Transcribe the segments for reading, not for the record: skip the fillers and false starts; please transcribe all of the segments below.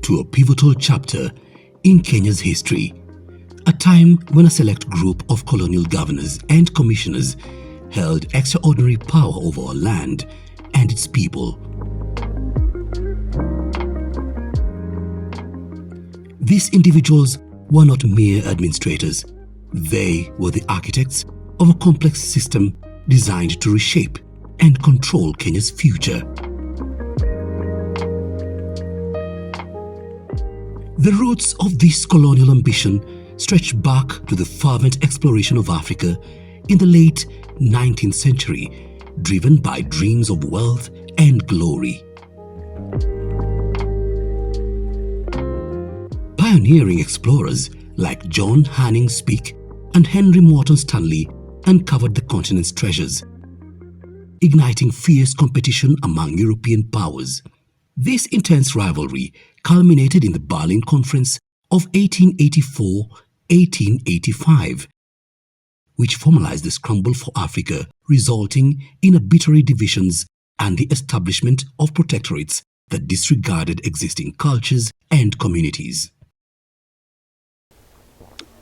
to a pivotal chapter in Kenya's history, a time when a select group of colonial governors and commissioners held extraordinary power over our land and its people. These individuals were not mere administrators. They were the architects of a complex system designed to reshape and control Kenya's future. The roots of this colonial ambition stretch back to the fervent exploration of Africa in the late 19th century, driven by dreams of wealth and glory. Pioneering explorers like John Hanning Speke and Henry Morton Stanley uncovered the continent's treasures, igniting fierce competition among European powers. This intense rivalry culminated in the Berlin Conference of 1884-1885, which formalized the scramble for Africa, resulting in arbitrary divisions and the establishment of protectorates that disregarded existing cultures and communities.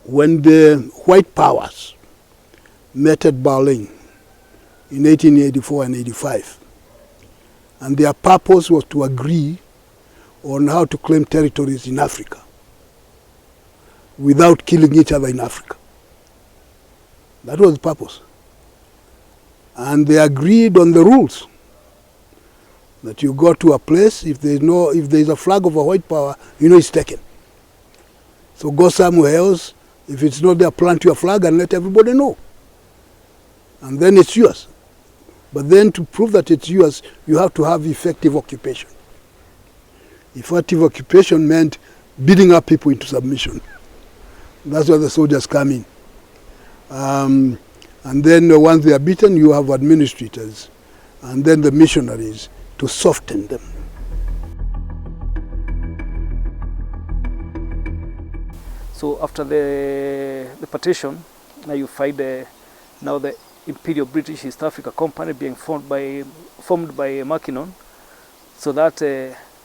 When the white powers met at Berlin in 1884 and 85, and their purpose was to agree on how to claim territories in Africa without killing each other in Africa. That was the purpose. And they agreed on the rules that you go to a place, if there's a flag of a white power, you know it's taken. So go somewhere else, if it's not there, plant your flag and let everybody know. And then it's yours. But then to prove that it's yours, you have to have effective occupation. Effective occupation meant beating up people into submission. That's where the soldiers come in. And then once they are beaten, you have administrators, and then the missionaries to soften them. So after the partition, now you find now the Imperial British East Africa Company being formed by Mackinnon, so that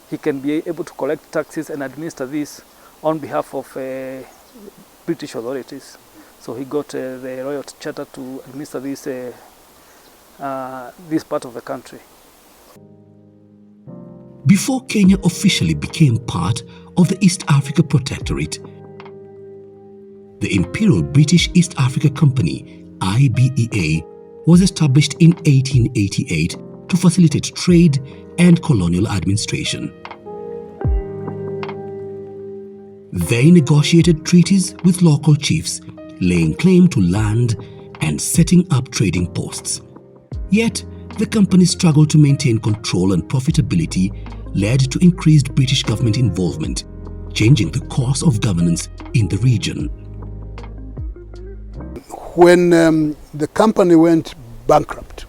he can be able to collect taxes and administer this on behalf of British authorities. So he got the Royal Charter to administer this part of the country. Before Kenya officially became part of the East Africa Protectorate, the Imperial British East Africa Company, IBEA, was established in 1888 to facilitate trade and colonial administration. They negotiated treaties with local chiefs, laying claim to land and setting up trading posts. Yet, the company struggled to maintain control, and profitability led to increased British government involvement, changing the course of governance in the region. When the company went bankrupt,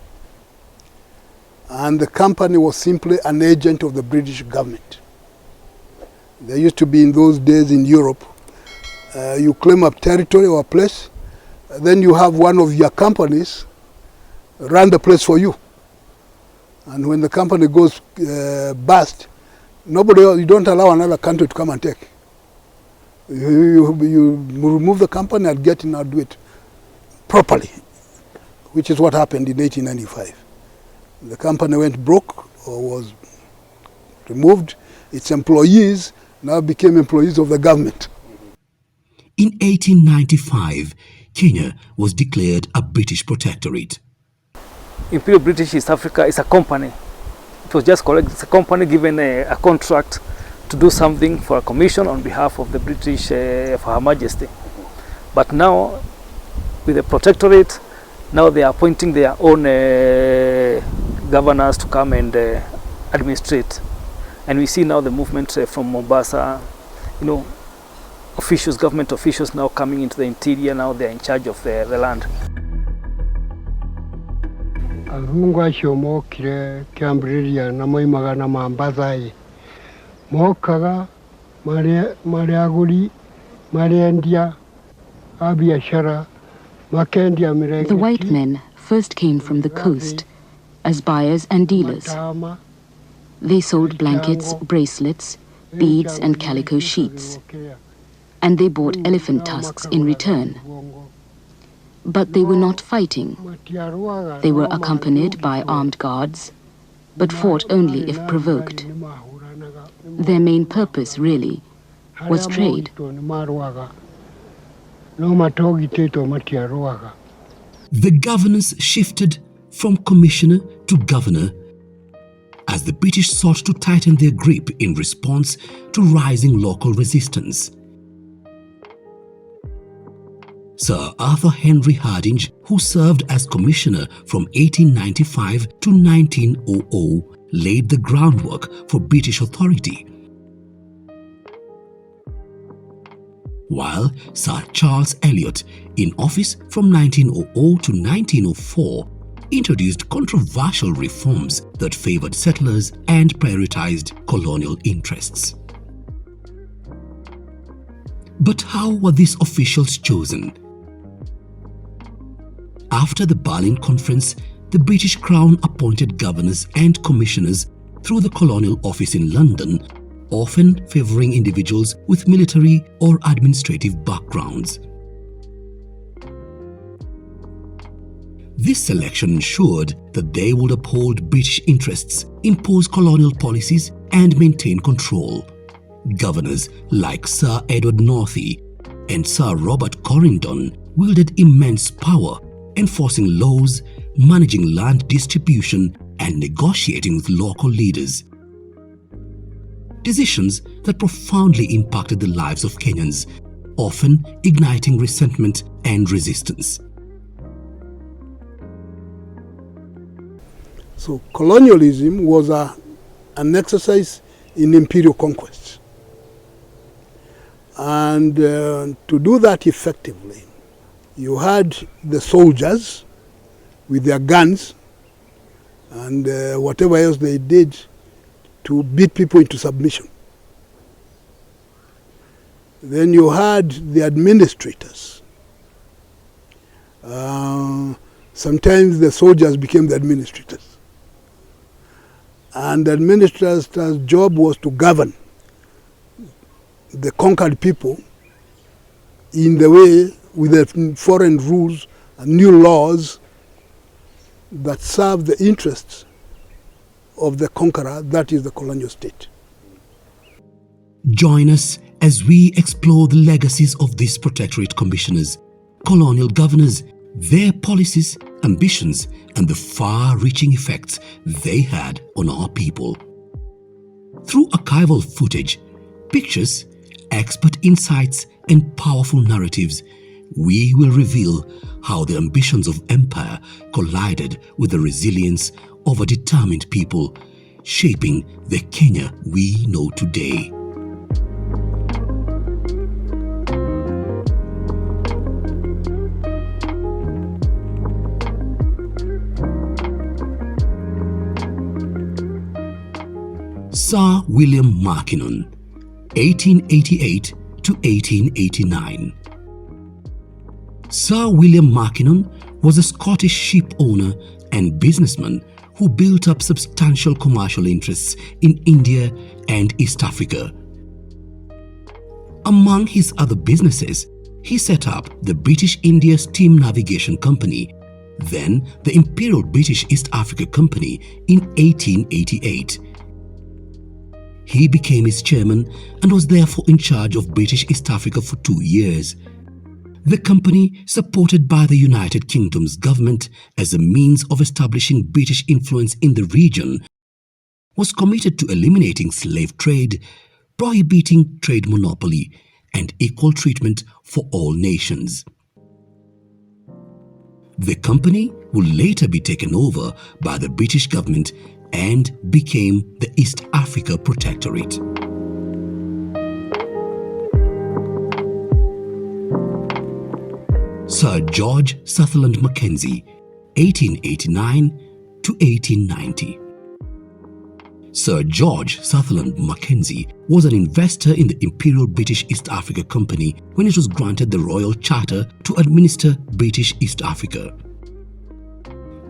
and the company was simply an agent of the British government. There used to be in those days in Europe, you claim a territory or a place, then you have one of your companies run the place for you. And when the company goes bust, you don't allow another country to come and take. You remove the company and get in and do it properly, which is what happened in 1895. The company went broke or was removed. Its employees now became employees of the government. In 1895, Kenya was declared a British protectorate. Imperial British East Africa is a company. It was just correct. It's a company given a contract to do something for a commission on behalf of the British, for Her Majesty. But now, with the protectorate, now they are appointing their own governors to come and administrate. And we see now the movement from Mombasa, officials, government officials now coming into the interior. Now they're in charge of the land. Arungwa shomo kire Cambria na moimaga na Mombasa mokaga mariaguri mariendia abiashara makendia mirenge. The white men first came from the coast as buyers and dealers. They sold blankets, bracelets, beads and calico sheets, and they bought elephant tusks in return. But they were not fighting. They were accompanied by armed guards, but fought only if provoked. Their main purpose, really, was trade. The governance shifted from commissioner to governor as the British sought to tighten their grip in response to rising local resistance. Sir Arthur Henry Hardinge, who served as commissioner from 1895 to 1900, laid the groundwork for British authority, while Sir Charles Eliot, in office from 1900 to 1904, introduced controversial reforms that favoured settlers and prioritised colonial interests. But how were these officials chosen? After the Berlin Conference, the British Crown appointed governors and commissioners through the Colonial Office in London, often favouring individuals with military or administrative backgrounds. This selection ensured that they would uphold British interests, impose colonial policies, and maintain control. Governors like Sir Edward Northey and Sir Robert Corrington wielded immense power, enforcing laws, managing land distribution, and negotiating with local leaders. Decisions that profoundly impacted the lives of Kenyans, often igniting resentment and resistance. So colonialism was an exercise in imperial conquest. And to do that effectively, you had the soldiers with their guns and whatever else they did to beat people into submission. Then you had the administrators. Sometimes the soldiers became the administrators. And the administrator's job was to govern the conquered people in the way with the foreign rules and new laws that serve the interests of the conqueror, that is the colonial state. Join us as we explore the legacies of these protectorate commissioners, colonial governors, their policies, ambitions, and the far-reaching effects they had on our people. Through archival footage, pictures, expert insights, and powerful narratives, we will reveal how the ambitions of empire collided with the resilience of a determined people, shaping the Kenya we know today. Sir William Mackinnon, 1888 to 1889. Sir William Mackinnon was a Scottish ship owner and businessman who built up substantial commercial interests in India and East Africa. Among his other businesses, he set up the British India Steam Navigation Company, then the Imperial British East Africa Company in 1888. He became its chairman and was therefore in charge of British East Africa for 2 years. The company, supported by the United Kingdom's government as a means of establishing British influence in the region, was committed to eliminating slave trade, prohibiting trade monopoly, and equal treatment for all nations. The company would later be taken over by the British government and became the East Africa Protectorate. Sir George Sutherland Mackenzie, 1889 to 1890. Sir George Sutherland Mackenzie was an investor in the Imperial British East Africa Company when it was granted the Royal Charter to administer British East Africa.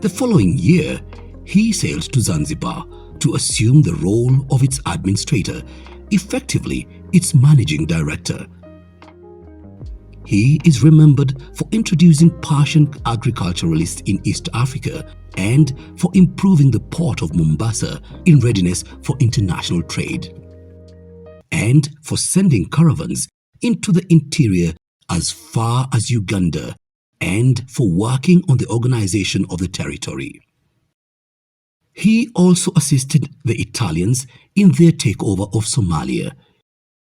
The following year, he sailed to Zanzibar to assume the role of its administrator effectively its managing director. He is remembered for introducing Persian agriculturalists in East Africa and for improving the port of Mombasa in readiness for international trade, and for sending caravans into the interior as far as Uganda, and for working on the organization of the territory. He also assisted the Italians in their takeover of Somalia.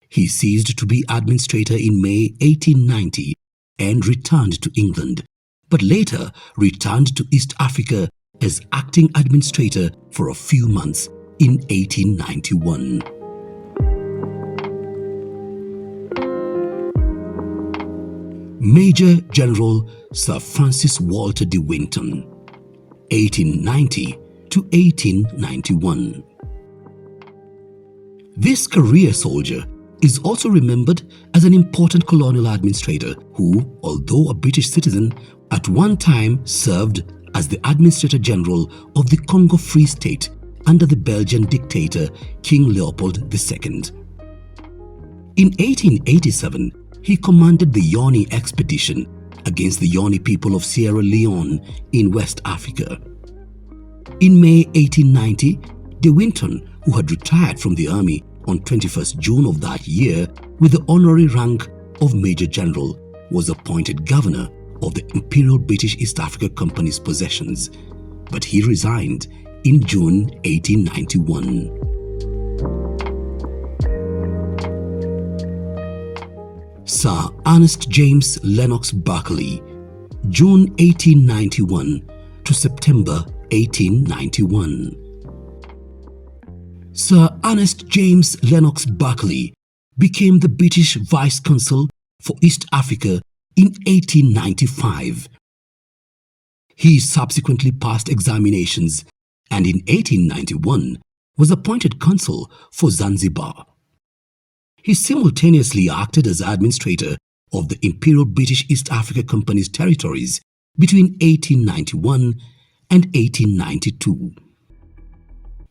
He ceased to be administrator in May 1890 and returned to England, but later returned to East Africa as acting administrator for a few months in 1891. Major General Sir Francis Walter de Winton, 1890 to 1891. This career soldier is also remembered as an important colonial administrator who, although a British citizen, at one time served as the Administrator General of the Congo Free State under the Belgian dictator King Leopold II. In 1887, he commanded the Yoni expedition against the Yoni people of Sierra Leone in West Africa. In May 1890, de Winton, who had retired from the army on 21st June of that year with the honorary rank of Major General, was appointed governor of the Imperial British East Africa Company's possessions, but he resigned in June 1891. Sir Ernest James Lennox Berkeley, June 1891 to September 1891. Sir Ernest James Lennox Berkeley became the British Vice Consul for East Africa in 1895. He subsequently passed examinations and in 1891 was appointed Consul for Zanzibar. He simultaneously acted as administrator of the Imperial British East Africa Company's territories between 1891 and 1892.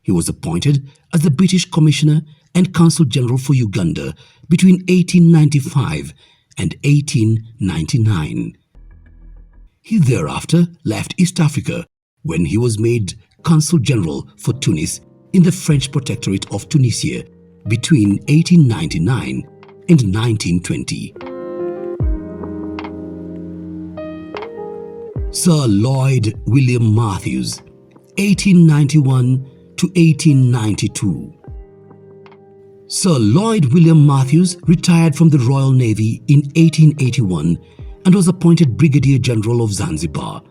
He was appointed as the British Commissioner and Consul General for Uganda between 1895 and 1899. He thereafter left East Africa when he was made Consul General for Tunis in the French Protectorate of Tunisia between 1899 and 1920. Sir Lloyd William Matthews, 1891 to 1892. Sir Lloyd William Matthews retired from the Royal Navy in 1881 and was appointed Brigadier General of Zanzibar.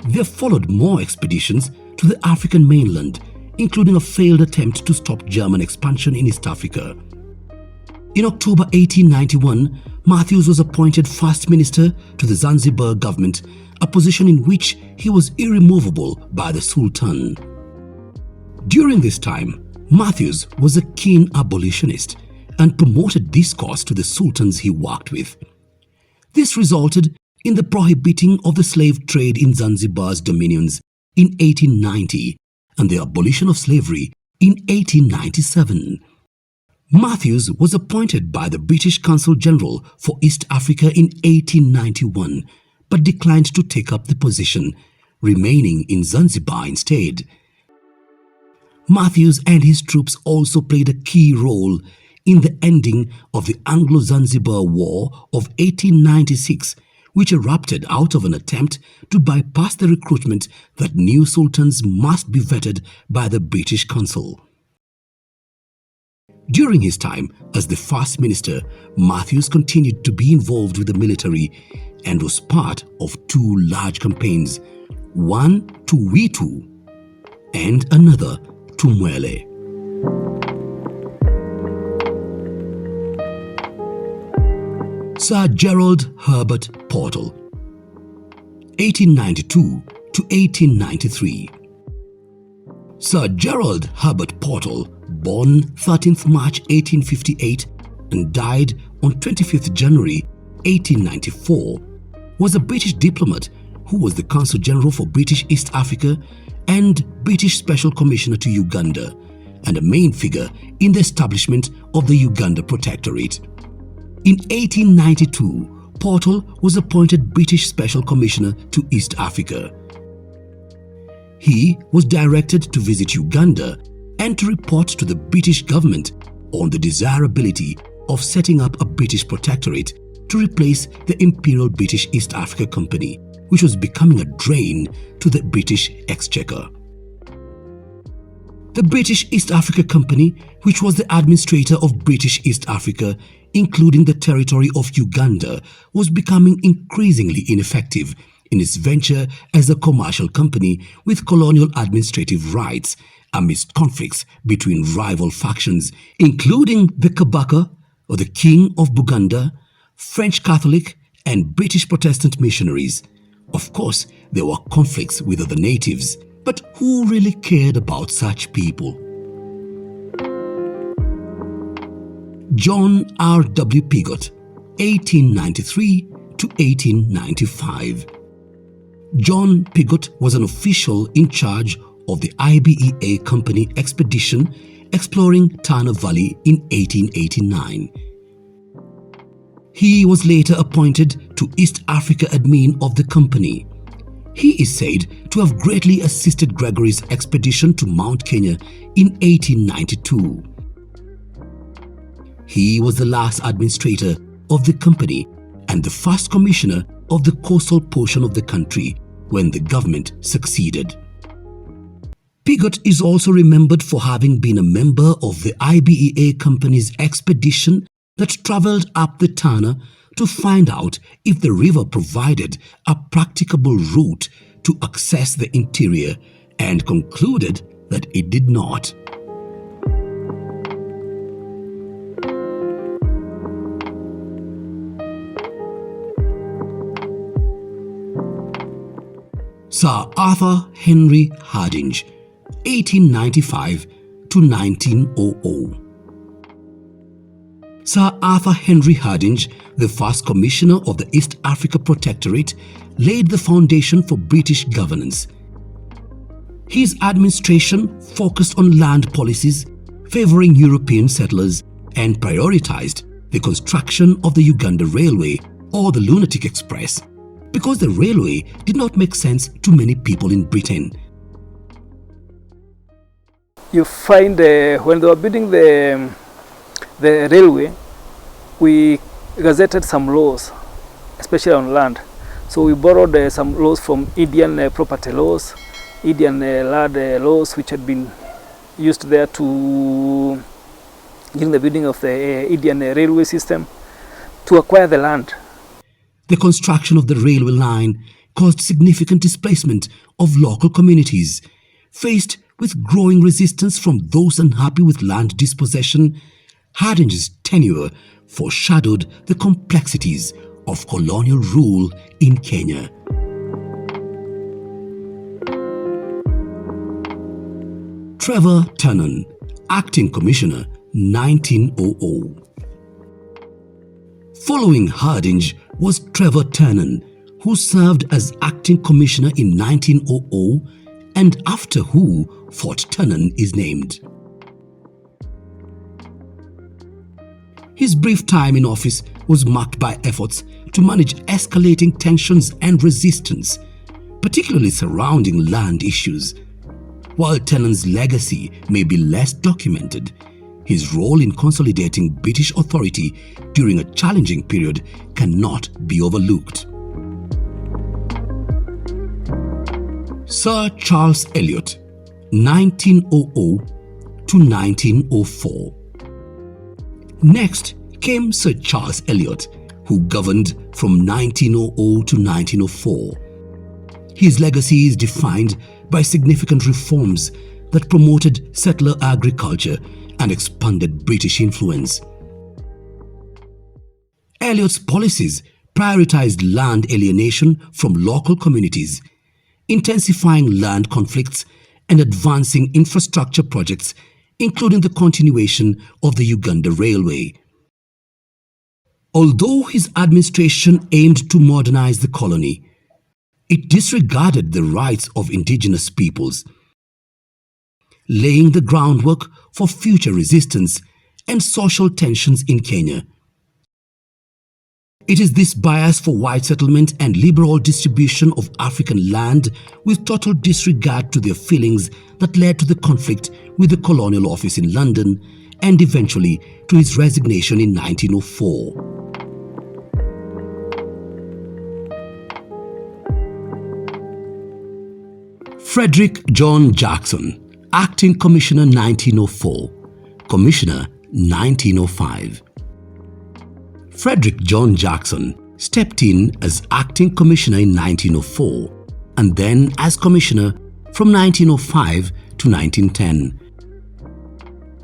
There followed more expeditions to the African mainland, including a failed attempt to stop German expansion in East Africa. In October 1891, Matthews was appointed First Minister to the Zanzibar government, a position in which he was irremovable by the Sultan. During this time, Matthews was a keen abolitionist and promoted discourse to the sultans he worked with. This resulted in the prohibiting of the slave trade in Zanzibar's dominions in 1890 and the abolition of slavery in 1897. Matthews was appointed by the British Consul General for East Africa in 1891, but declined to take up the position, remaining in Zanzibar instead. Matthews and his troops also played a key role in the ending of the Anglo-Zanzibar War of 1896, which erupted out of an attempt to bypass the recruitment that new sultans must be vetted by the British consul. During his time as the First Minister, Matthews continued to be involved with the military and was part of two large campaigns, one to Witu and another to Mwele. Sir Gerald Herbert Portal, 1892 to 1893. Sir Gerald Herbert Portal, born 13th March 1858 and died on 25th January 1894, was a British diplomat who was the Consul General for British East Africa and British Special Commissioner to Uganda, and a main figure in the establishment of the Uganda Protectorate. In 1892, Portal was appointed British Special Commissioner to East Africa. He was directed to visit Uganda and to report to the British government on the desirability of setting up a British protectorate to replace the Imperial British East Africa Company, which was becoming a drain to the British exchequer. The British East Africa Company, which was the administrator of British East Africa, including the territory of Uganda, was becoming increasingly ineffective in its venture as a commercial company with colonial administrative rights amidst conflicts between rival factions, including the Kabaka, or the King of Buganda, French Catholic and British Protestant missionaries. Of course, there were conflicts with other natives, but who really cared about such people? John R. W. Pigott, 1893 to 1895. John Pigott was an official in charge of the IBEA Company expedition exploring Tana Valley in 1889. He was later appointed to East Africa admin of the company. He is said to have greatly assisted Gregory's expedition to Mount Kenya in 1892. He was the last administrator of the company and the first commissioner of the coastal portion of the country when the government succeeded. Pigott is also remembered for having been a member of the IBEA Company's expedition that travelled up the Tana to find out if the river provided a practicable route to access the interior, and concluded that it did not. Sir Arthur Henry Hardinge, 1895 to 1900. Sir Arthur Henry Hardinge, the first commissioner of the East Africa Protectorate, laid the foundation for British governance. His administration focused on land policies, favouring European settlers, and prioritised the construction of the Uganda Railway or the Lunatic Express, because the railway did not make sense to many people in Britain. You find when they were building the railway, we gazetted some laws, especially on land. So we borrowed some laws from Indian property laws, Indian land laws, which had been used there during the building of the Indian railway system to acquire the land. The construction of the railway line caused significant displacement of local communities. Faced with growing resistance from those unhappy with land dispossession, Hardinge's tenure foreshadowed the complexities of colonial rule in Kenya. Trevor Turner, Acting Commissioner, 1900. Following Hardinge was Trevor Turner, who served as Acting Commissioner in 1900, and after who Fort Turner is named. His brief time in office was marked by efforts to manage escalating tensions and resistance, particularly surrounding land issues. While Turner's legacy may be less documented, his role in consolidating British authority during a challenging period cannot be overlooked. Sir Charles Eliot, 1900 to 1904. Next came Sir Charles Eliot, who governed from 1900 to 1904. His legacy is defined by significant reforms that promoted settler agriculture and expanded British influence. Eliot's policies prioritized land alienation from local communities, intensifying land conflicts and advancing infrastructure projects, including the continuation of the Uganda Railway. Although his administration aimed to modernize the colony, it disregarded the rights of indigenous peoples. laying the groundwork for future resistance and social tensions in Kenya. It is this bias for white settlement and liberal distribution of African land with total disregard to their feelings that led to the conflict with the colonial office in London and eventually to his resignation in 1904. Frederick John Jackson, Acting Commissioner 1904, Commissioner 1905. Frederick John Jackson stepped in as Acting Commissioner in 1904 and then as Commissioner from 1905 to 1910.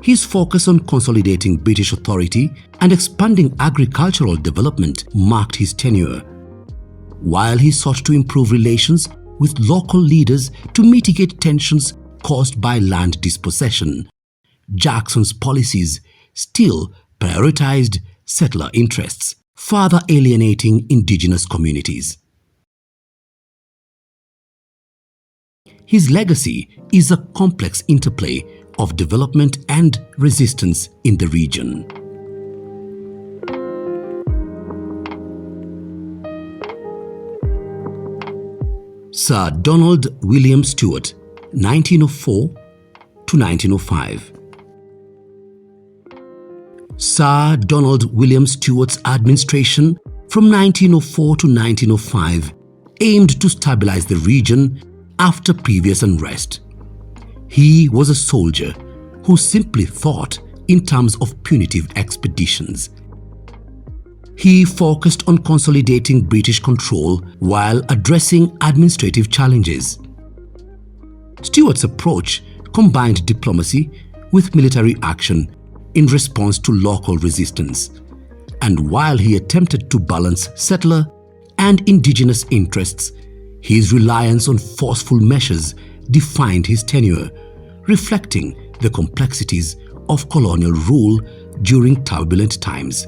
His focus on consolidating British authority and expanding agricultural development marked his tenure, while he sought to improve relations with local leaders to mitigate tensions caused by land dispossession. Jackson's policies still prioritized settler interests, further alienating indigenous communities. His legacy is a complex interplay of development and resistance in the region. Sir Donald William Stewart, 1904 to 1905. Sir Donald William Stewart's administration from 1904 to 1905 aimed to stabilize the region after previous unrest. He was a soldier who simply thought in terms of punitive expeditions. He focused on consolidating British control while addressing administrative challenges. Stewart's approach combined diplomacy with military action in response to local resistance, and while he attempted to balance settler and indigenous interests, his reliance on forceful measures defined his tenure, reflecting the complexities of colonial rule during turbulent times.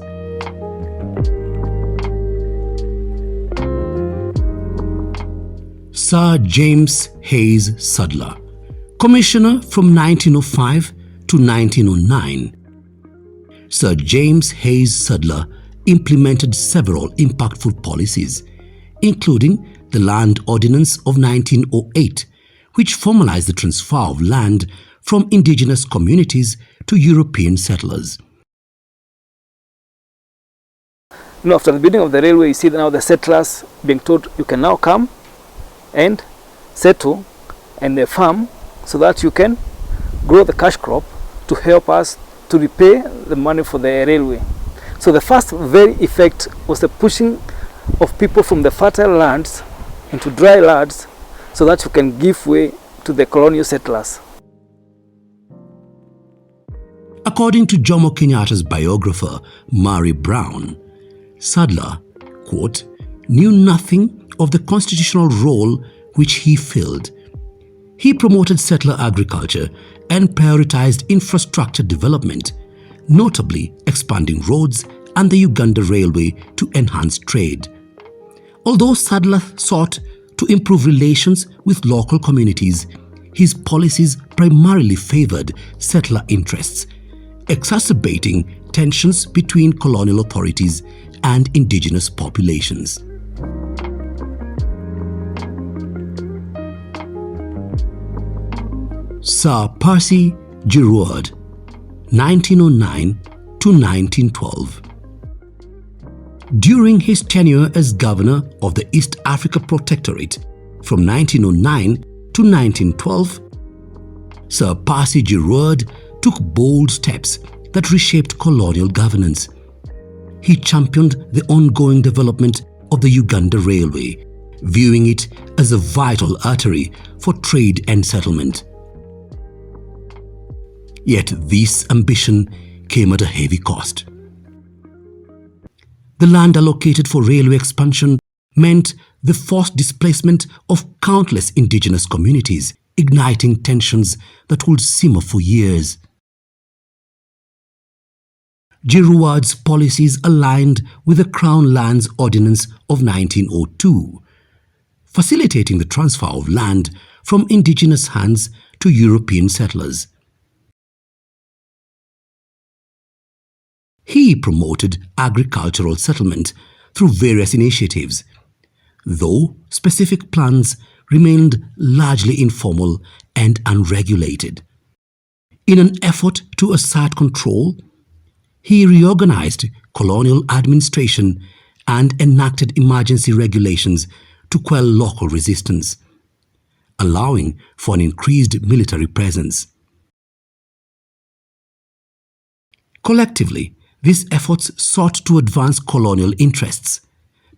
Sir James Hayes Sadler, Commissioner from 1905 to 1909. Sir James Hayes Sadler implemented several impactful policies, including the Land Ordinance of 1908, which formalized the transfer of land from indigenous communities to European settlers. After the building of the railway, you see now the settlers being told you can now come and settle and farm so that you can grow the cash crop to help us to repay the money for the railway. So the first very effect was the pushing of people from the fertile lands into dry lands so that you can give way to the colonial settlers. According to Jomo Kenyatta's biographer, Murray Brown, Sadler, quote, knew nothing of the constitutional role which he filled. He promoted settler agriculture and prioritized infrastructure development, notably expanding roads and the Uganda Railway to enhance trade. Although Sadler sought to improve relations with local communities, his policies primarily favored settler interests, exacerbating tensions between colonial authorities and indigenous populations. Sir Percy Giroud, 1909 to 1912. During his tenure as governor of the East Africa Protectorate from 1909 to 1912, Sir Percy Giroud took bold steps that reshaped colonial governance. He championed the ongoing development of the Uganda Railway, viewing it as a vital artery for trade and settlement. Yet this ambition came at a heavy cost. The land allocated for railway expansion meant the forced displacement of countless indigenous communities, igniting tensions that would simmer for years. Giroud's policies aligned with the Crown Lands Ordinance of 1902, facilitating the transfer of land from indigenous hands to European settlers. He promoted agricultural settlement through various initiatives, though specific plans remained largely informal and unregulated. In an effort to assert control, he reorganized colonial administration and enacted emergency regulations to quell local resistance, allowing for an increased military presence. Collectively, these efforts sought to advance colonial interests,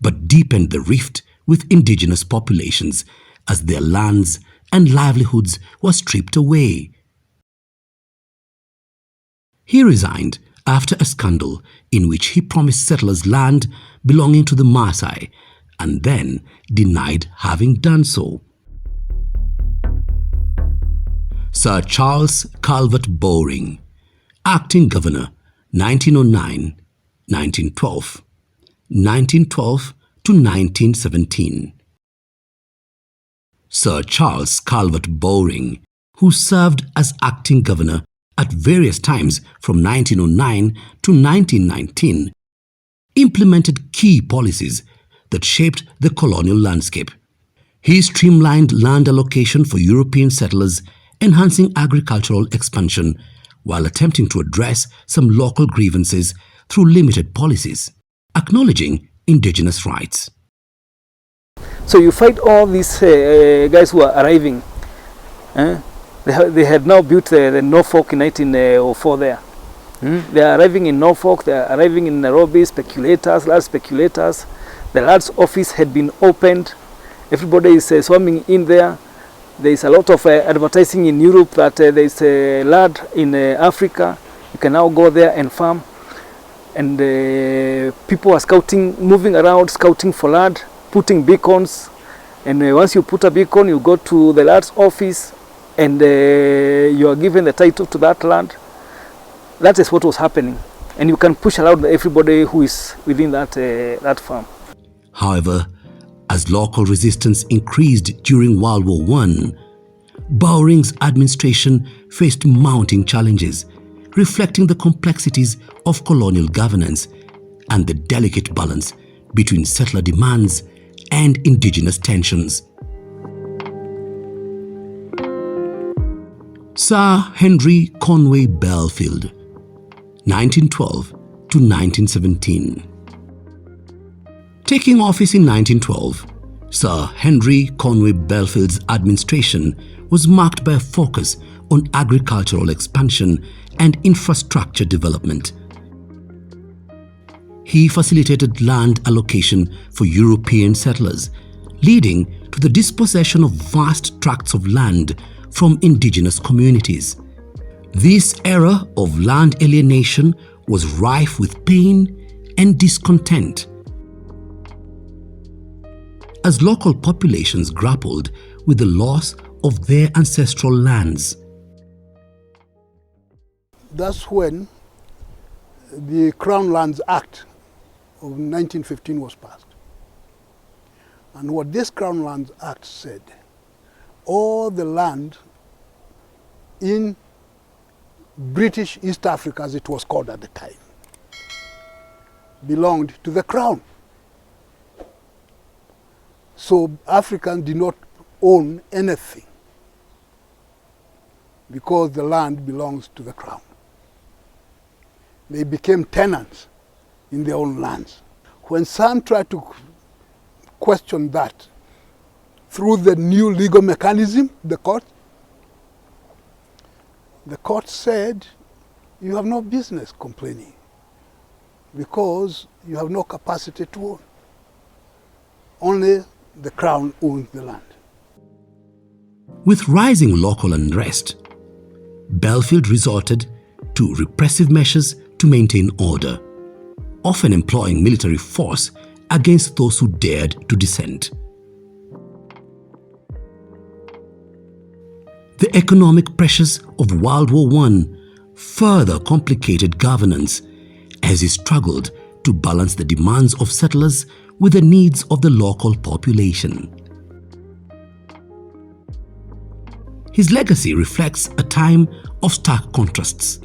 but deepened the rift with indigenous populations as their lands and livelihoods were stripped away. He resigned after a scandal in which he promised settlers land belonging to the Maasai and then denied having done so. Sir Charles Calvert Bowring, acting governor, 1909, 1912, 1912 to 1917. Sir Charles Calvert Bowring, who served as acting governor at various times from 1909 to 1919, implemented key policies that shaped the colonial landscape. He streamlined land allocation for European settlers, enhancing agricultural expansion while attempting to address some local grievances through limited policies, acknowledging indigenous rights. So you fight all these guys who are arriving. They had now built the Norfolk in 1904 there. They are arriving in Norfolk, they are arriving in Nairobi, large speculators. The land's office had been opened. Everybody is swarming in there. There is a lot of advertising in Europe that there is a land in Africa. You can now go there and farm. And people are scouting, moving around, scouting for land, putting beacons. And once you put a beacon, you go to the land's office and you are given the title to that land. That is what was happening. And you can push around everybody who is within that farm. However, as local resistance increased during World War I, Bowring's administration faced mounting challenges, reflecting the complexities of colonial governance and the delicate balance between settler demands and indigenous tensions. Sir Henry Conway Belfield, 1912 to 1917. Taking office in 1912, Sir Henry Conway Belfield's administration was marked by a focus on agricultural expansion and infrastructure development. He facilitated land allocation for European settlers, leading to the dispossession of vast tracts of land from indigenous communities. This era of land alienation was rife with pain and discontent, as local populations grappled with the loss of their ancestral lands. That's when the Crown Lands Act of 1915 was passed. And what this Crown Lands Act said, all the land in British East Africa, as it was called at the time, belonged to the Crown. So Africans did not own anything because the land belongs to the Crown. They became tenants in their own lands. When some tried to question that through the new legal mechanism, the court said, you have no business complaining because you have no capacity to own. Only the Crown owns the land. With rising local unrest, Belfield resorted to repressive measures to maintain order, often employing military force against those who dared to dissent. The economic pressures of World War I further complicated governance as he struggled to balance the demands of settlers with the needs of the local population. His legacy reflects a time of stark contrasts.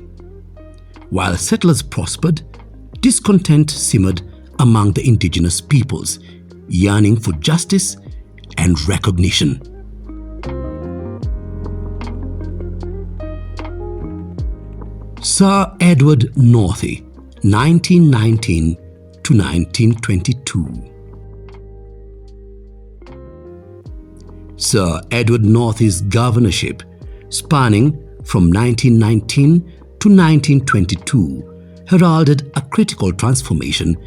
While settlers prospered, discontent simmered among the indigenous peoples, yearning for justice and recognition. Sir Edward Northey, 1919 to 1922. Sir Edward Northey's governorship, spanning from 1919 to 1922, heralded a critical transformation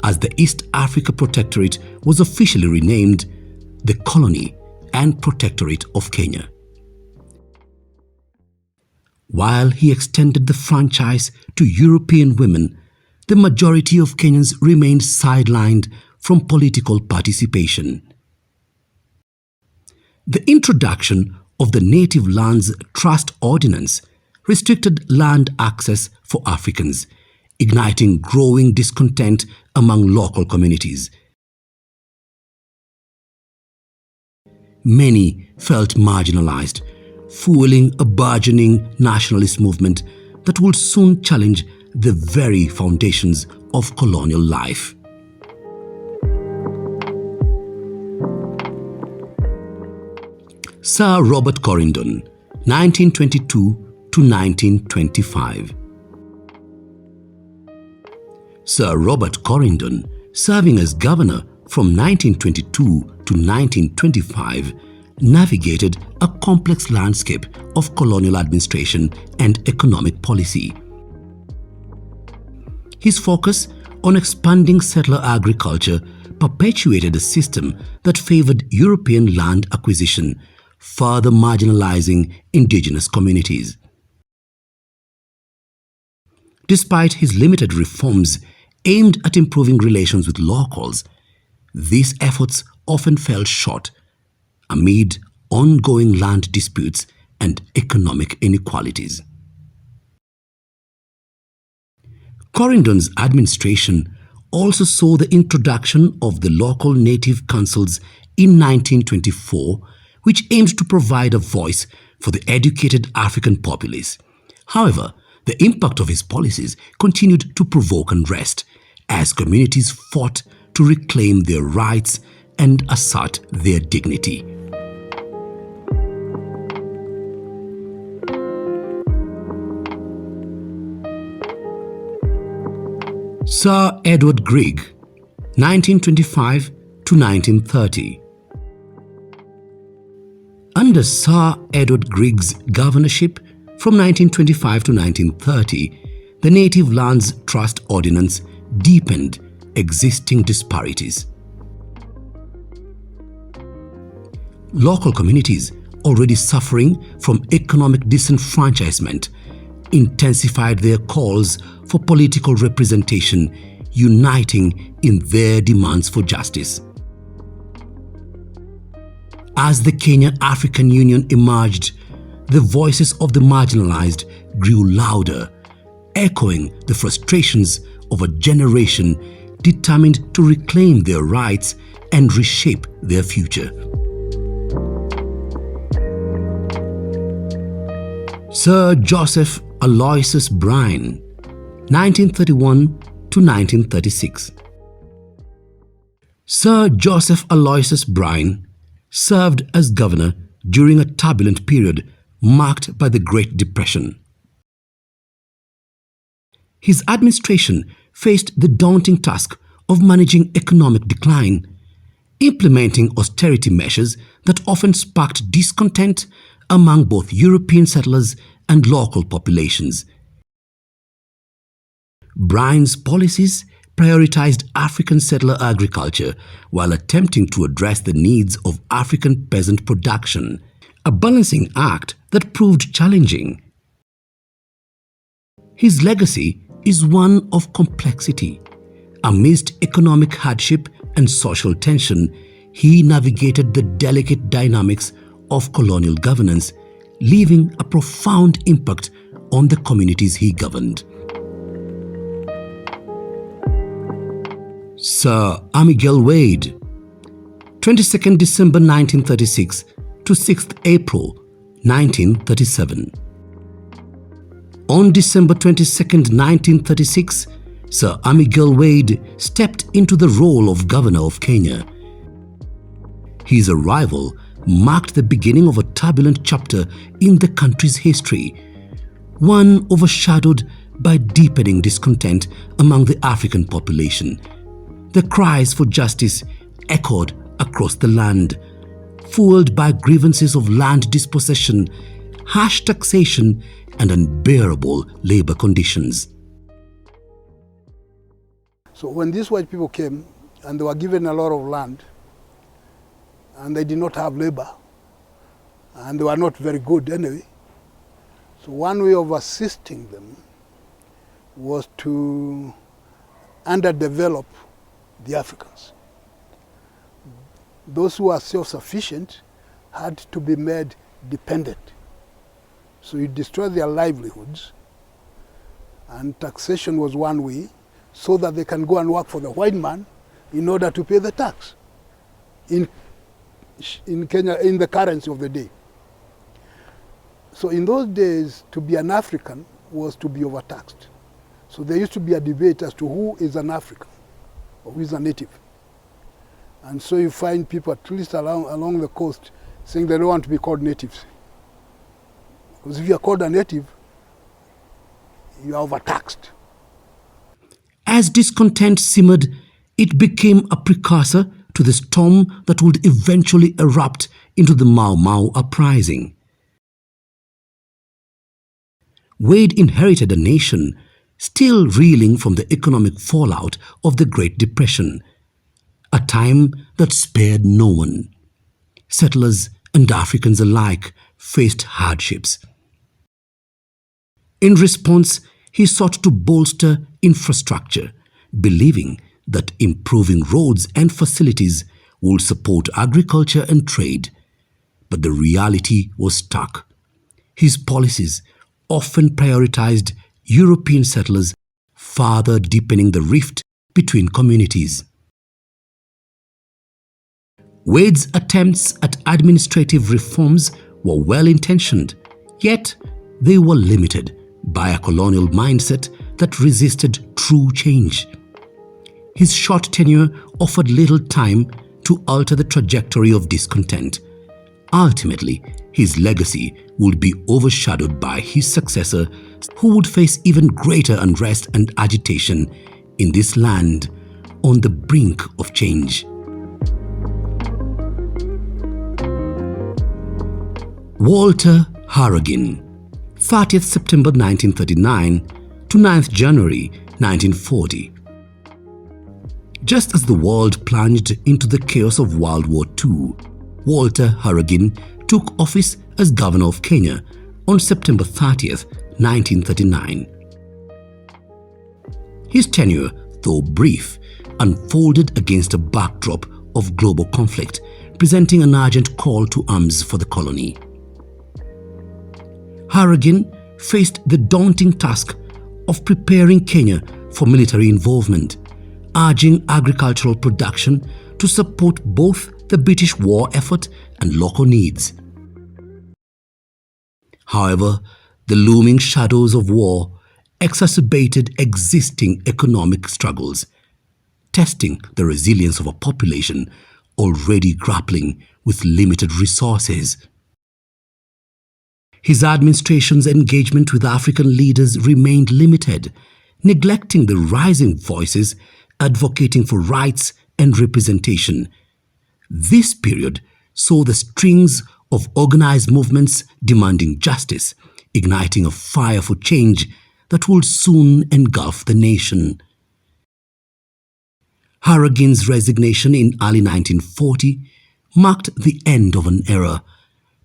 as the East Africa Protectorate was officially renamed the Colony and Protectorate of Kenya. While he extended the franchise to European women, the majority of Kenyans remained sidelined from political participation. The introduction of the Native Lands Trust Ordinance restricted land access for Africans, igniting growing discontent among local communities. Many felt marginalized, fueling a burgeoning nationalist movement that would soon challenge the very foundations of colonial life. Sir Robert Corrington, 1922 to 1925. Sir Robert Corrington, serving as governor from 1922 to 1925, navigated a complex landscape of colonial administration and economic policy. His focus on expanding settler agriculture perpetuated a system that favored European land acquisition, further marginalizing indigenous communities. Despite his limited reforms aimed at improving relations with locals, these efforts often fell short amid ongoing land disputes and economic inequalities. Corrington's administration also saw the introduction of the local native councils in 1924, which aimed to provide a voice for the educated African populace. However, the impact of his policies continued to provoke unrest as communities fought to reclaim their rights and assert their dignity. Sir Edward Grigg, 1925 to 1930. Under Sir Edward Grigg's governorship from 1925 to 1930, the Native Lands Trust Ordinance deepened existing disparities. Local communities already suffering from economic disenfranchisement intensified their calls for political representation, uniting in their demands for justice. As the Kenyan African Union emerged, the voices of the marginalized grew louder, echoing the frustrations of a generation determined to reclaim their rights and reshape their future. Sir Joseph Aloysius Bryan, 1931 to 1936. Sir Joseph Aloysius Bryan served as governor during a turbulent period marked by the Great Depression. His administration faced the daunting task of managing economic decline, implementing austerity measures that often sparked discontent among both European settlers and local populations. Bryan's policies prioritized African settler agriculture while attempting to address the needs of African peasant production, a balancing act that proved challenging. His legacy is one of complexity. Amidst economic hardship and social tension, he navigated the delicate dynamics of colonial governance, leaving a profound impact on the communities he governed. Sir Amigel Wade, 22nd December 1936 to 6th April 1937. On December 22, 1936, Sir Amigel Wade stepped into the role of Governor of Kenya. His arrival marked the beginning of a turbulent chapter in the country's history, one overshadowed by deepening discontent among the African population. The cries for justice echoed across the land, fueled by grievances of land dispossession, harsh taxation, and unbearable labor conditions. So when these white people came and they were given a lot of land and they did not have labor and they were not very good anyway, so one way of assisting them was to underdevelop the Africans. Those who are self-sufficient had to be made dependent. So you destroy their livelihoods, and taxation was one way, so that they can go and work for the white man in order to pay the tax in Kenya, in the currency of the day. So in those days, to be an African was to be overtaxed. So there used to be a debate as to who is an African or who is a native. And so you find people, at least along the coast, saying they don't want to be called natives. Because if you are called a native, you are overtaxed. As discontent simmered, it became a precursor to the storm that would eventually erupt into the Mau Mau uprising. Wade inherited a nation still reeling from the economic fallout of the Great Depression, a time that spared no one. Settlers and Africans alike faced hardships. In response, he sought to bolster infrastructure, believing that improving roads and facilities would support agriculture and trade. But the reality was stark. His policies often prioritized European settlers, further deepening the rift between communities. Wade's attempts at administrative reforms were well-intentioned, yet they were limited by a colonial mindset that resisted true change. His short tenure offered little time to alter the trajectory of discontent. Ultimately, his legacy would be overshadowed by his successor, who would face even greater unrest and agitation in this land on the brink of change. Walter Harrigan, 30th September 1939 to 9th January 1940. Just as the world plunged into the chaos of World War II, Walter Harrigan took office as Governor of Kenya on September 30th, 1939. His tenure, though brief, unfolded against a backdrop of global conflict, presenting an urgent call to arms for the colony. Harrigan faced the daunting task of preparing Kenya for military involvement, urging agricultural production to support both the British war effort and local needs. However, the looming shadows of war exacerbated existing economic struggles, testing the resilience of a population already grappling with limited resources. His administration's engagement with African leaders remained limited, neglecting the rising voices advocating for rights and representation. This period saw the strings of organized movements demanding justice, igniting a fire for change that would soon engulf the nation. Harrigan's resignation in early 1940 marked the end of an era,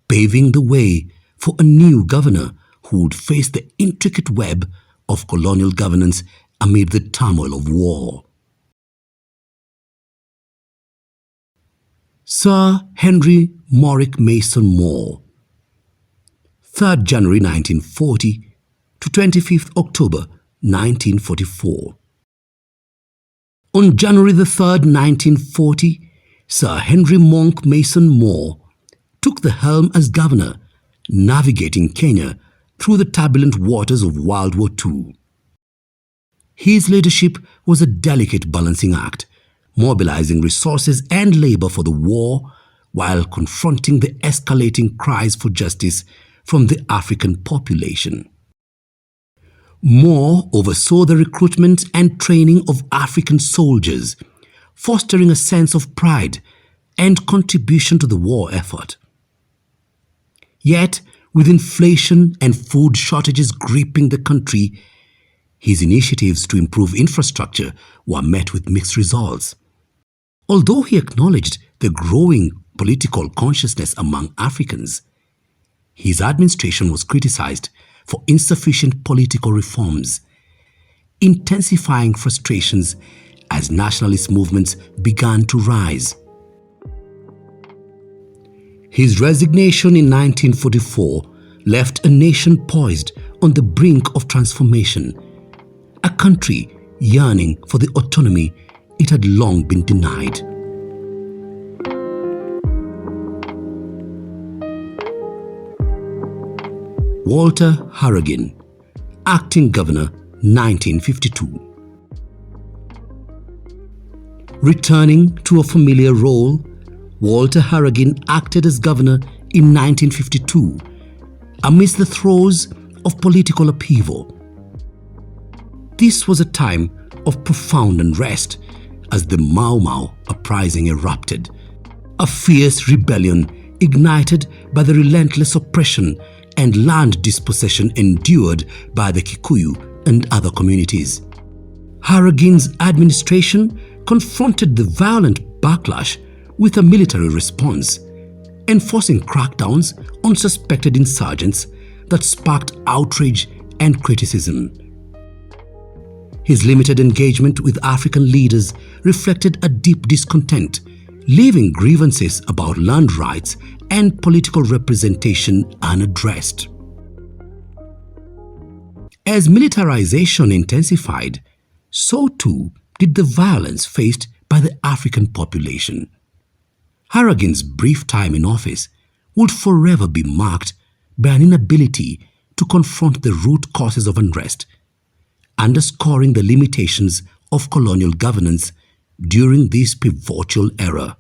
paving the way for a new governor who would face the intricate web of colonial governance amid the turmoil of war. Sir Henry Morrick Mason Moore, 3rd January 1940 to 25th October 1944. On January the 3rd, 1940, Sir Henry Monk Mason Moore took the helm as governor, navigating Kenya through the turbulent waters of World War II. His leadership was a delicate balancing act, mobilizing resources and labor for the war while confronting the escalating cries for justice from the African population. Moore oversaw the recruitment and training of African soldiers, fostering a sense of pride and contribution to the war effort. Yet, with inflation and food shortages gripping the country, his initiatives to improve infrastructure were met with mixed results. Although he acknowledged the growing political consciousness among Africans, his administration was criticized for insufficient political reforms, intensifying frustrations as nationalist movements began to rise. His resignation in 1944 left a nation poised on the brink of transformation, a country yearning for the autonomy it had long been denied. Walter Harrigan, Acting Governor, 1952. Returning to a familiar role, Walter Harrigan acted as governor in 1952 amidst the throes of political upheaval. This was a time of profound unrest as the Mau Mau uprising erupted, a fierce rebellion ignited by the relentless oppression and land dispossession endured by the Kikuyu and other communities. Harrigan's administration confronted the violent backlash with a military response, enforcing crackdowns on suspected insurgents that sparked outrage and criticism. His limited engagement with African leaders reflected a deep discontent, leaving grievances about land rights and political representation unaddressed. As militarization intensified, so too did the violence faced by the African population. Harrigan's brief time in office would forever be marked by an inability to confront the root causes of unrest, underscoring the limitations of colonial governance during this pivotal era.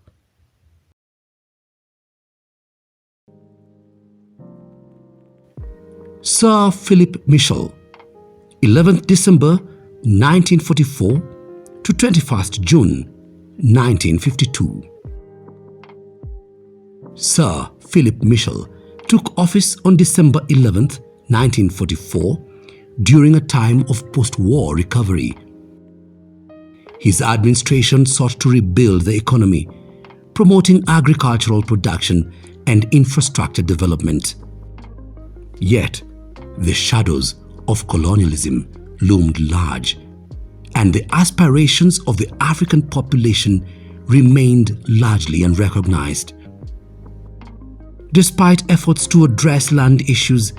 Sir Philip Mitchell, 11th December 1944 to 21st June 1952. Sir Philip Mitchell took office on December 11th, 1944 during a time of post-war recovery. His administration sought to rebuild the economy, promoting agricultural production and infrastructure development. Yet, the shadows of colonialism loomed large, and the aspirations of the African population remained largely unrecognized. Despite efforts to address land issues,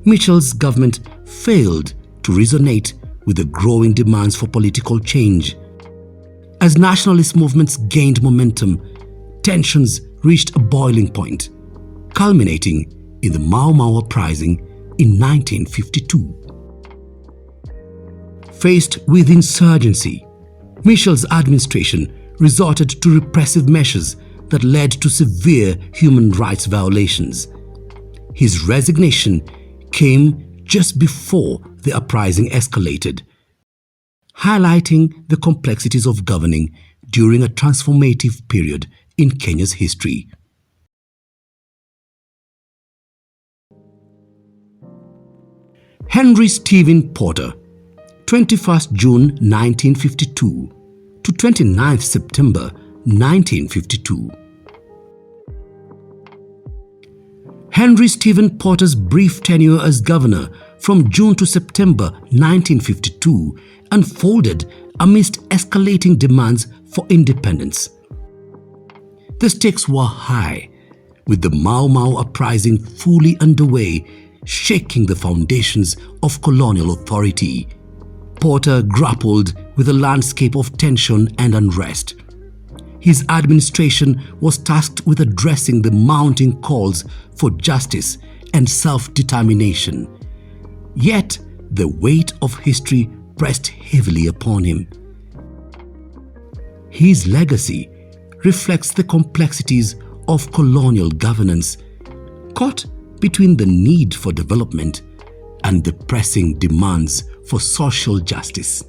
Mitchell's government failed to resonate with the growing demands for political change. As nationalist movements gained momentum, tensions reached a boiling point, culminating in the Mau Mau uprising in 1952. Faced with insurgency, Mitchell's administration resorted to repressive measures that led to severe human rights violations. His resignation came just before the uprising escalated, highlighting the complexities of governing during a transformative period in Kenya's history. Henry Stephen Porter, 21st June 1952 to 29th September 1952. Henry Stephen Porter's brief tenure as governor from June to September 1952 unfolded amidst escalating demands for independence. The stakes were high, with the Mau Mau uprising fully underway, shaking the foundations of colonial authority. Porter grappled with a landscape of tension and unrest. His administration was tasked with addressing the mounting calls for justice and self-determination. Yet, the weight of history pressed heavily upon him. His legacy reflects the complexities of colonial governance, caught between the need for development and the pressing demands for social justice.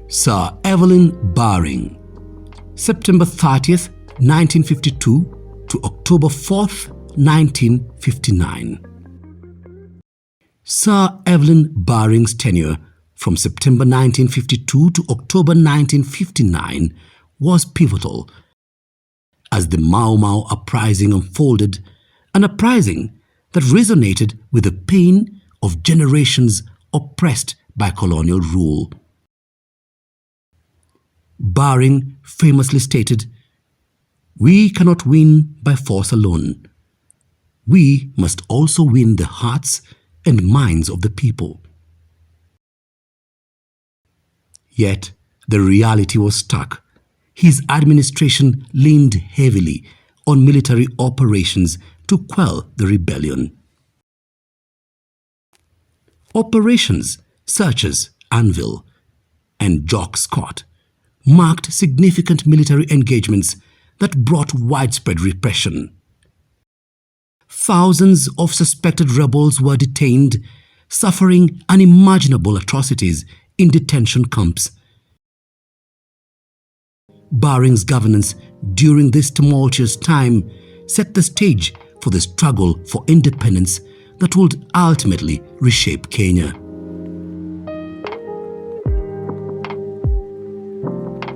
Sir Evelyn Baring, September 30th, 1952 to October 4th, 1959. Sir Evelyn Baring's tenure from September 1952 to October 1959 was pivotal as the Mau Mau uprising unfolded, an uprising that resonated with the pain of generations oppressed by colonial rule. Baring famously stated, "We cannot win by force alone. We must also win the hearts and minds of the people." Yet, the reality was stark. His administration leaned heavily on military operations to quell the rebellion. Operations such as Anvil and Jock Scott marked significant military engagements that brought widespread repression. Thousands of suspected rebels were detained, suffering unimaginable atrocities in detention camps. Baring's governance during this tumultuous time set the stage for the struggle for independence that would ultimately reshape Kenya.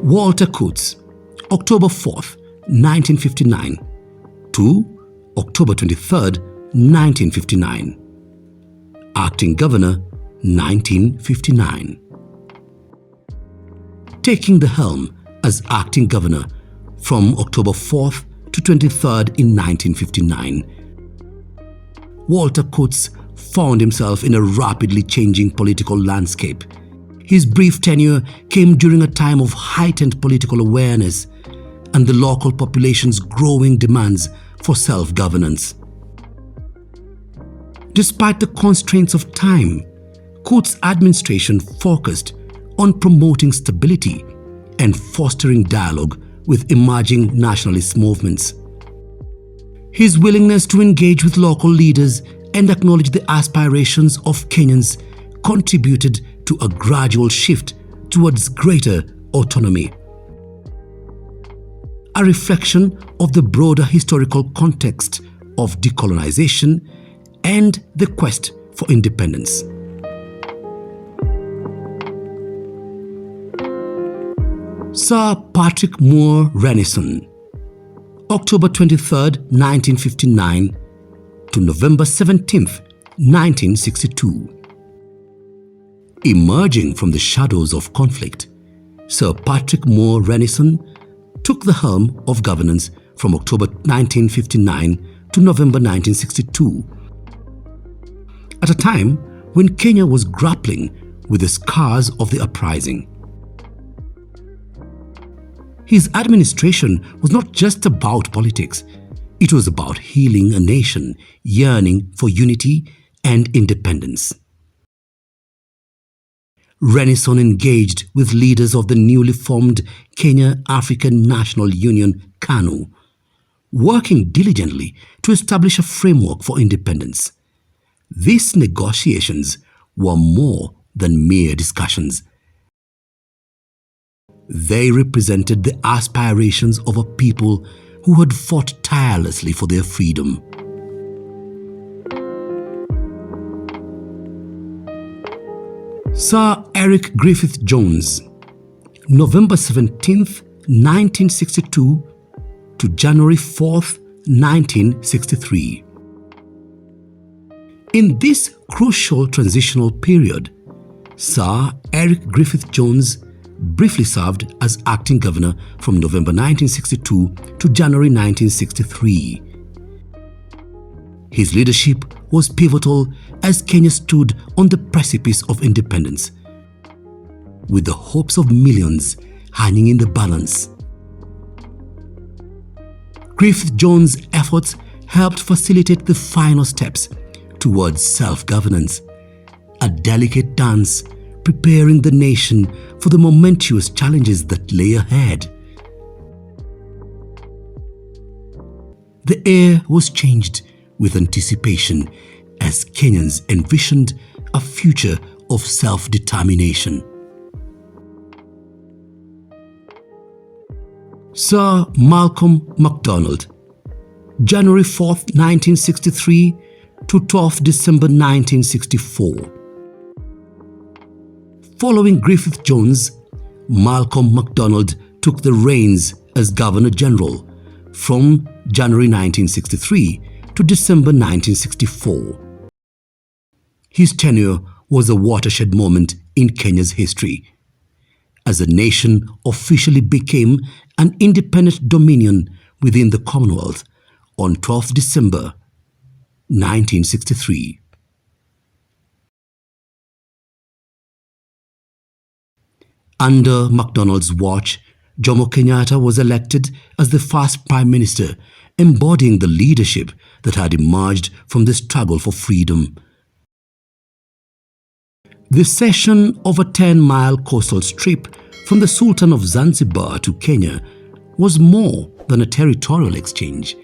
Walter Coates, October 4th, 1959 to October 23rd, 1959. Acting Governor, 1959. Taking the helm as acting governor from October 4th to 23rd in 1959, Walter Coates found himself in a rapidly changing political landscape. His brief tenure came during a time of heightened political awareness and the local population's growing demands for self-governance. Despite the constraints of time, Coates' administration focused on promoting stability and fostering dialogue with emerging nationalist movements. His willingness to engage with local leaders and acknowledge the aspirations of Kenyans contributed to a gradual shift towards greater autonomy. A reflection of the broader historical context of decolonization and the quest for independence. Sir Patrick Moore Renison, October 23rd, 1959 to November 17th, 1962. Emerging from the shadows of conflict, Sir Patrick Moore Renison took the helm of governance from October 1959 to November 1962, at a time when Kenya was grappling with the scars of the uprising. His administration was not just about politics, it was about healing a nation yearning for unity and independence. Renison engaged with leaders of the newly formed Kenya African National Union, KANU, working diligently to establish a framework for independence. These negotiations were more than mere discussions. They represented the aspirations of a people who had fought tirelessly for their freedom. Sir Eric Griffith Jones, November 17th, 1962 to January 4th, 1963. In this crucial transitional period, Sir Eric Griffith Jones briefly served as acting governor from November 1962 to January 1963. His leadership was pivotal as Kenya stood on the precipice of independence, with the hopes of millions hanging in the balance. Griffith-Jones' efforts helped facilitate the final steps towards self-governance, a delicate dance preparing the nation for the momentous challenges that lay ahead. The air was changed with anticipation as Kenyans envisioned a future of self-determination. Sir Malcolm MacDonald, January 4th, 1963 to 12th December 1964. Following Griffith-Jones, Malcolm MacDonald took the reins as Governor General from January 1963 to December 1964. His tenure was a watershed moment in Kenya's history, as the nation officially became an independent dominion within the Commonwealth on 12th December 1963. Under MacDonald's watch, Jomo Kenyatta was elected as the first Prime Minister, embodying the leadership that had emerged from the struggle for freedom. The cession of a 10-mile coastal strip from the Sultan of Zanzibar to Kenya was more than a territorial exchange.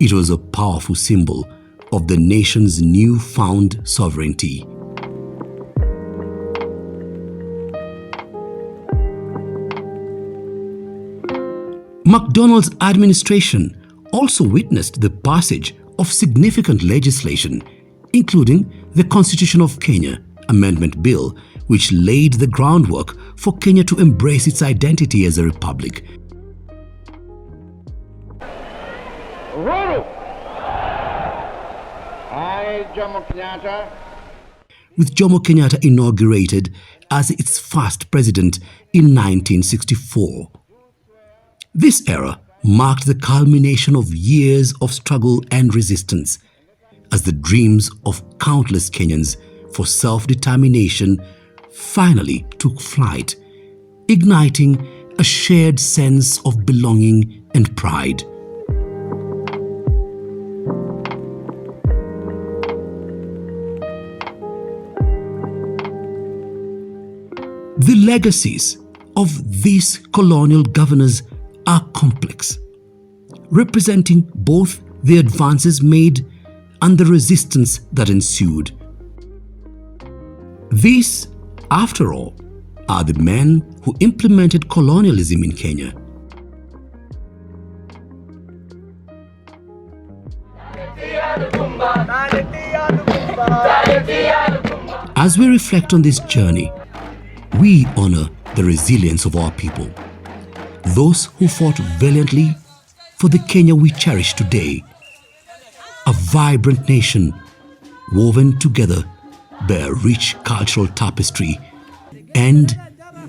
It was a powerful symbol of the nation's newfound sovereignty. MacDonald's administration also witnessed the passage of significant legislation, including the Constitution of Kenya Amendment Bill, which laid the groundwork for Kenya to embrace its identity as a republic. I, Jomo Kenyatta. With Jomo Kenyatta inaugurated as its first president in 1964. This era marked the culmination of years of struggle and resistance, as the dreams of countless Kenyans for self-determination finally took flight, igniting a shared sense of belonging and pride. The legacies of these colonial governors are complex, representing both the advances made and the resistance that ensued. These, after all, are the men who implemented colonialism in Kenya. As we reflect on this journey, we honor the resilience of our people, those who fought valiantly for the Kenya we cherish today, a vibrant nation woven together by a rich cultural tapestry and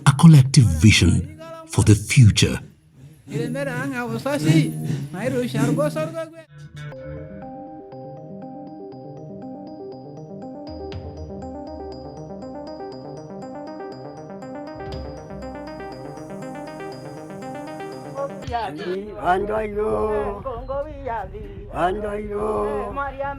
a collective vision for the future. Maria